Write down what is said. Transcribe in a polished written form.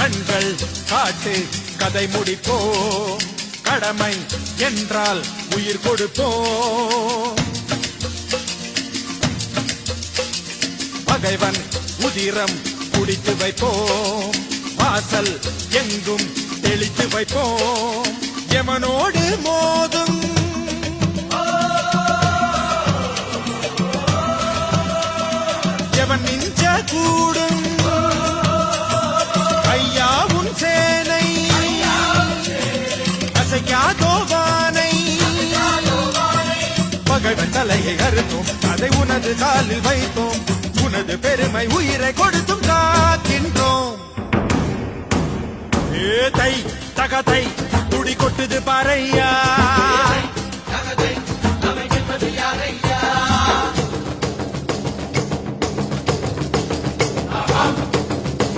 கண்கள் காட்டு கதை முடிப்போம் கடமை என்றால் உயிர் கொடுப்போம் பகைவன் உதிரம் குடித்து வைப்போம் வாசல் எங்கும் தெளித்து வைப்போம் எமனோடு மோதும் எவன் மிஞ்ச கூடும் ஐயாவும் சேனை அசைக்காதோவானை பகைவன் தலையை அறுத்தோம் அதை உனது காலில் வைத்தோம் உனது பெருமை உயிரை கொடுத்தும் காக்கின்றோம் ஏ தை தகதை துடி கொட்டுது பாறையா